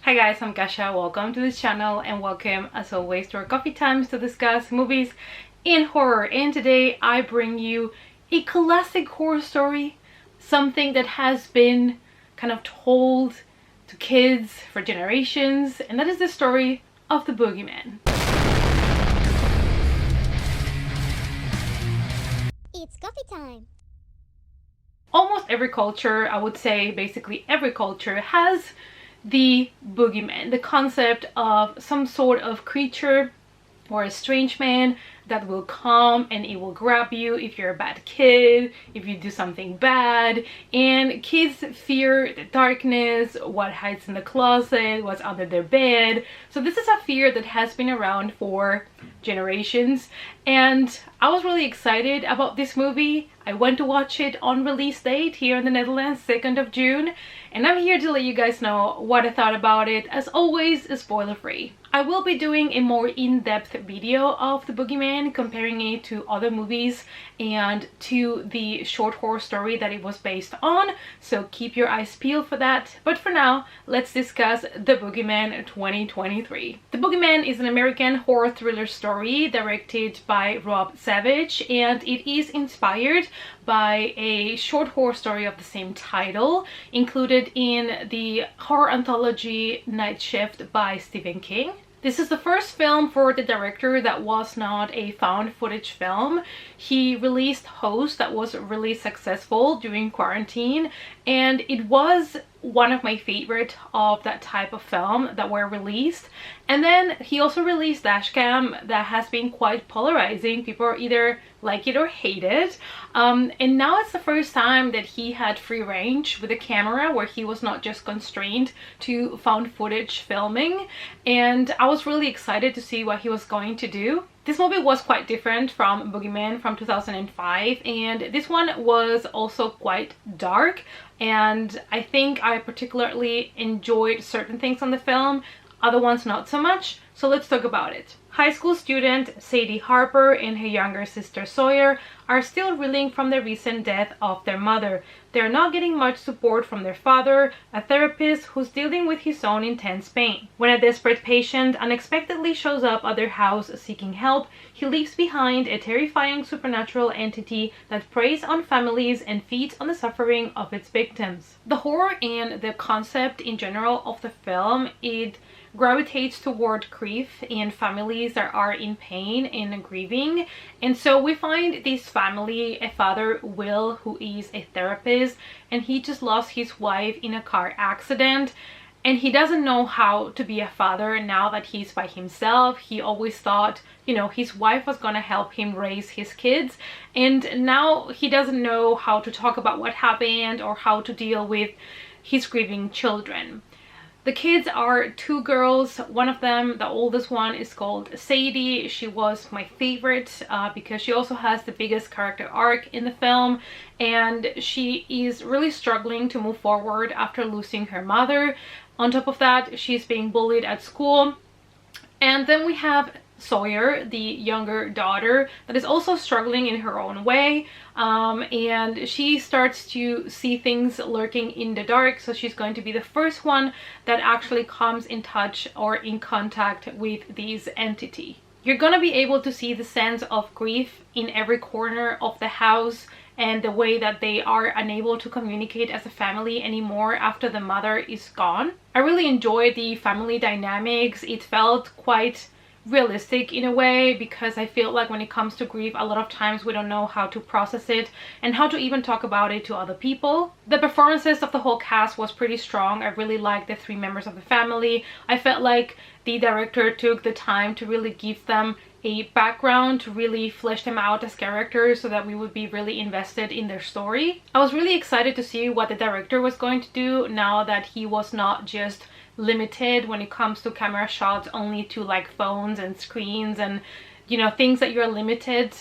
Hi guys, I'm Kasha. Welcome to this channel and welcome as always to our coffee times to discuss movies in horror. And today I bring you a classic horror story, something that has been kind of told to kids for generations, and that is the story of the Boogeyman. It's coffee time! Almost every culture, I would say basically every culture, has the boogeyman, the concept of some sort of creature or a strange man that will come and it will grab you if you're a bad kid, if you do something bad. And kids fear the darkness, what hides in the closet, what's under their bed. So this is a fear that has been around for generations, and I was really excited about this movie. I went to watch it on release date here in the Netherlands, 2nd of June, and I'm here to let you guys know what I thought about it. As always, spoiler free. I will be doing a more in-depth video of the Boogeyman, comparing it to other movies and to the short horror story that it was based on, so keep your eyes peeled for that. But for now, let's discuss The Boogeyman 2023. The Boogeyman is an American horror thriller story directed by Rob Savage, and it is inspired by a short horror story of the same title, included in the horror anthology Night Shift by Stephen King. This is the first film for the director that was not a found footage film. He released Host, that was really successful during quarantine, and it was one of my favorite of that type of film that were released. And then he also released Dashcam, that has been quite polarizing. People either like it or hate it. And now it's the first time that he had free range with a camera, where he was not just constrained to found footage filming. And I was really excited to see what he was going to do. This movie was quite different from Boogeyman from 2005, and this one was also quite dark, and I think I particularly enjoyed certain things on the film, other ones not so much. So let's talk about it. High school student Sadie Harper and her younger sister Sawyer are still reeling from the recent death of their mother. They're not getting much support from their father, a therapist who's dealing with his own intense pain. When a desperate patient unexpectedly shows up at their house seeking help, he leaves behind a terrifying supernatural entity that preys on families and feeds on the suffering of its victims. The horror and the concept in general of the film, it gravitates toward grief and families that are in pain and grieving. And so we find this family, a father, Will, who is a therapist, and he just lost his wife in a car accident, and he doesn't know how to be a father now that he's by himself. He always thought, you know, his wife was gonna help him raise his kids, and now he doesn't know how to talk about what happened or how to deal with his grieving children. The kids are two girls. One of them, the oldest one, is called Sadie. She was my favorite because she also has the biggest character arc in the film, and she is really struggling to move forward after losing her mother. On top of that, she's being bullied at school. And then we have Sawyer, the younger daughter, that is also struggling in her own way, and she starts to see things lurking in the dark, so she's going to be the first one that actually comes in touch or in contact with this entity. You're gonna be able to see the sense of grief in every corner of the house, and the way that they are unable to communicate as a family anymore after the mother is gone. I really enjoyed the family dynamics. It felt quite realistic in a way, because I feel like when it comes to grief, a lot of times we don't know how to process it and how to even talk about it to other people. The performances of the whole cast was pretty strong. I really liked the three members of the family. I felt like the director took the time to really give them a background, to really flesh them out as characters so that we would be really invested in their story. I was really excited to see what the director was going to do, now that he was not just limited when it comes to camera shots only to like phones and screens and, you know, things that you're limited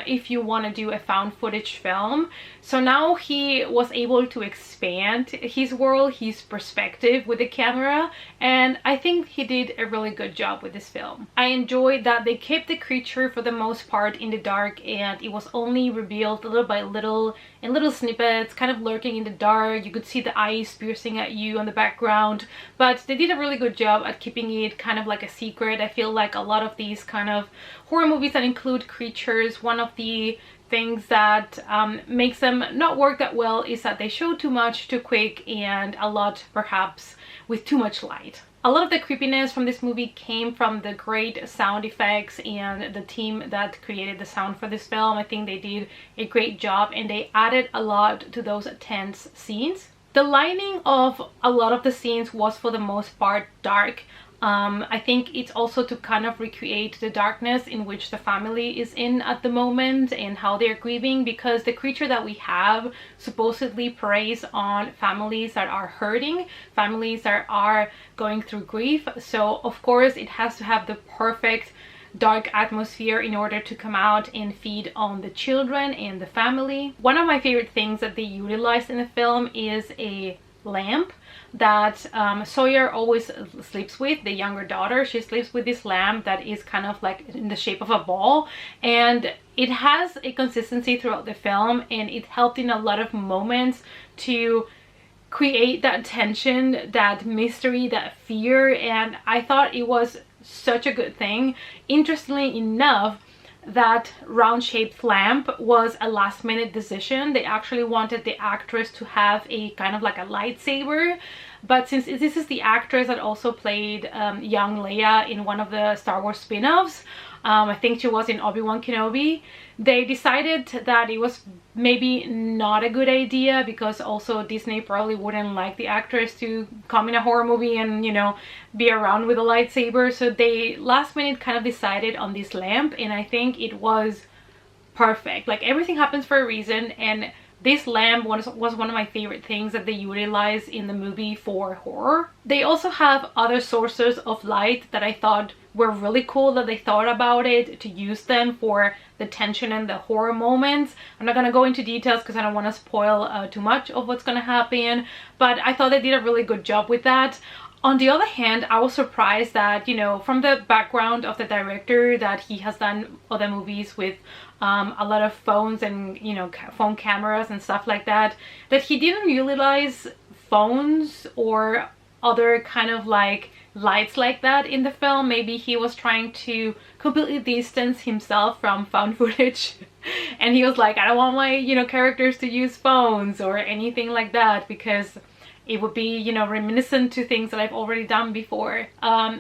if you want to do a found footage film. So now he was able to expand his world, his perspective with the camera, and I think he did a really good job with this film. I enjoyed that they kept the creature for the most part in the dark, and it was only revealed little by little in little snippets, kind of lurking in the dark. You could see the eyes piercing at you on the background, but they did a really good job at keeping it kind of like a secret. I feel like a lot of these kind of horror movies that include creatures, one of the things that makes them not work that well is that they show too much too quick, and a lot perhaps with too much light. A lot of the creepiness from this movie came from the great sound effects and the team that created the sound for this film. I think they did a great job, and they added a lot to those tense scenes. The lighting of a lot of the scenes was for the most part dark. I think it's also to kind of recreate the darkness in which the family is in at the moment and how they're grieving, because the creature that we have supposedly preys on families that are hurting, families that are going through grief. So of course it has to have the perfect dark atmosphere in order to come out and feed on the children and the family. One of my favorite things that they utilized in the film is a lamp that Sawyer always sleeps with, the younger daughter. She sleeps with this lamp that is kind of like in the shape of a ball, and it has a consistency throughout the film, and it helped in a lot of moments to create that tension, that mystery, that fear, and I thought it was such a good thing. Interestingly enough, that round-shaped lamp was a last-minute decision. They actually wanted the actress to have a kind of like a lightsaber, but since this is the actress that also played young Leia in one of the Star Wars spin-offs, I think she was in Obi-Wan Kenobi, they decided that it was maybe not a good idea, because also Disney probably wouldn't like the actress to come in a horror movie and, you know, be around with a lightsaber. So they last minute kind of decided on this lamp, and I think it was perfect. Like, everything happens for a reason, and this lamp was one of my favorite things that they utilize in the movie for horror. They also have other sources of light that I thought were really cool, that they thought about it to use them for the tension and the horror moments. I'm not gonna go into details because I don't want to spoil too much of what's gonna happen, but I thought they did a really good job with that. On the other hand, I was surprised that, you know, from the background of the director, that he has done other movies with a lot of phones and, you know, phone cameras and stuff like that, that he didn't utilize phones or other kind of like lights like that in the film. Maybe he was trying to completely distance himself from found footage and he was like, I don't want my, you know, characters to use phones or anything like that, because it would be, you know, reminiscent to things that I've already done before.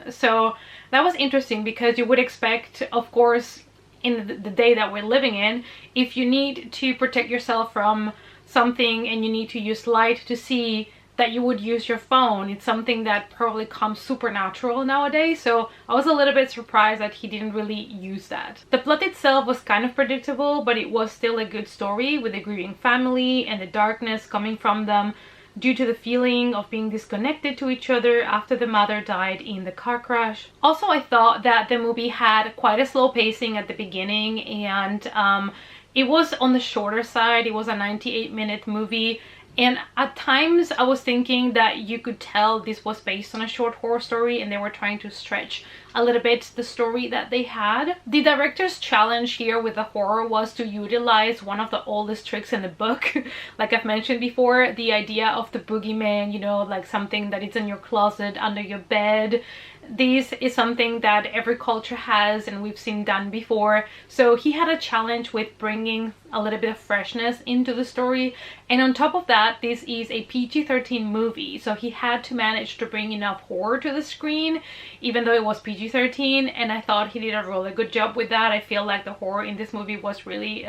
So that was interesting, because you would expect, of course, in the day that we're living in, if you need to protect yourself from something and you need to use light to see, that you would use your phone. It's something that probably comes supernatural nowadays, so I was a little bit surprised that he didn't really use that. The plot itself was kind of predictable, but it was still a good story with a grieving family and the darkness coming from them due to the feeling of being disconnected to each other after the mother died in the car crash. Also, I thought that the movie had quite a slow pacing at the beginning, and it was on the shorter side. It was a 98-minute movie, and at times I was thinking that you could tell this was based on a short horror story and they were trying to stretch a little bit the story that they had. The director's challenge here with the horror was to utilize one of the oldest tricks in the book. Like I've mentioned before, the idea of the boogeyman, you know, like something that is in your closet, under your bed. This is something that every culture has and we've seen done before. So he had a challenge with bringing a little bit of freshness into the story. And on top of that, this is a PG-13 movie. So he had to manage to bring enough horror to the screen, even though it was PG-13. And I thought he did a really good job with that. I feel like the horror in this movie was really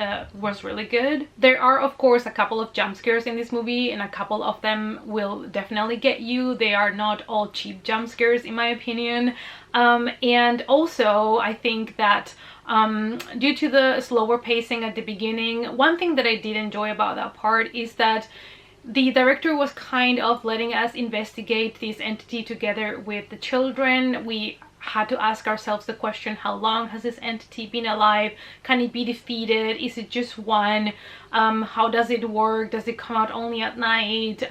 good. There are, of course, a couple of jump scares in this movie, and a couple of them will definitely get you. They are not all cheap jump scares, in my opinion. And also, I think that due to the slower pacing at the beginning, one thing that I did enjoy about that part is that the director was kind of letting us investigate this entity together with the children. We had to ask ourselves the question, how long has this entity been alive? Can it be defeated? Is it just one? How does it work? Does it come out only at night?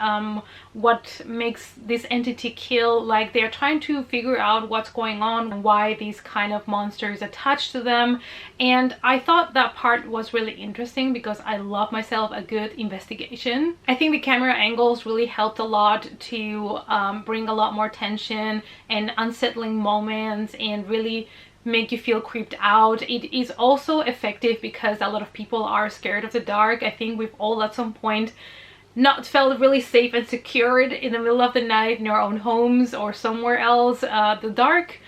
What makes this entity kill? Like, they're trying to figure out what's going on and why these kind of monsters attach to them. And I thought that part was really interesting because I love myself a good investigation. I think the camera angles really helped a lot to bring a lot more tension and unsettling moments and really make you feel creeped out. It is also effective because a lot of people are scared of the dark. I think we've all at some point not felt really safe and secured in the middle of the night in our own homes or somewhere else. The dark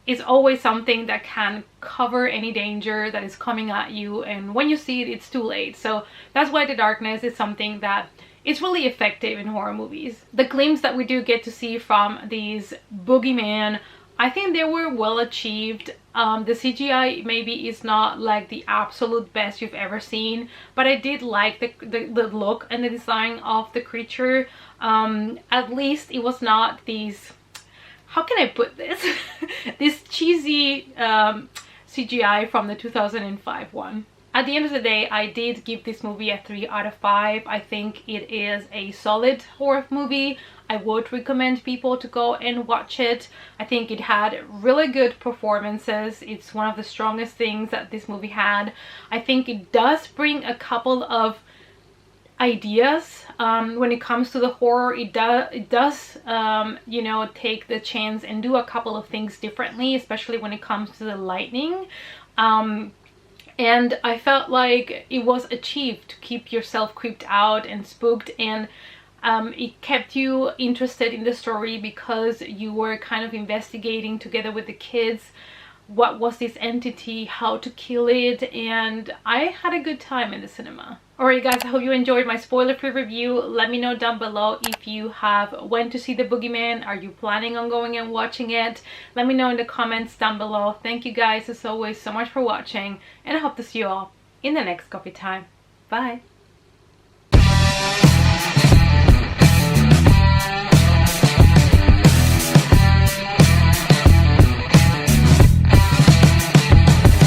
is always something that can cover any danger that is coming at you, and when you see it, it's too late. So that's why the darkness is something that is really effective in horror movies. The glimpse that we do get to see from these boogeyman, I think they were well achieved. The CGI maybe is not like the absolute best you've ever seen, but I did like the look and the design of the creature. At least it was not these, how can I put this? This cheesy CGI from the 2005 one. At the end of the day, I did give this movie a 3 out of 5. I think it is a solid horror movie. I would recommend people to go and watch it. I think it had really good performances. It's one of the strongest things that this movie had. I think it does bring a couple of ideas when it comes to the horror. It does you know, take the chance and do a couple of things differently, especially when it comes to the lighting. And I felt like it was achieved to keep yourself creeped out and spooked, and it kept you interested in the story because you were kind of investigating together with the kids what was this entity, how to kill it, and I had a good time in the cinema. Alright guys, I hope you enjoyed my spoiler-free review. Let me know down below if you have went to see the Boogeyman. Are you planning on going and watching it? Let me know in the comments down below. Thank you guys as always so much for watching, and I hope to see you all in the next coffee time. Bye!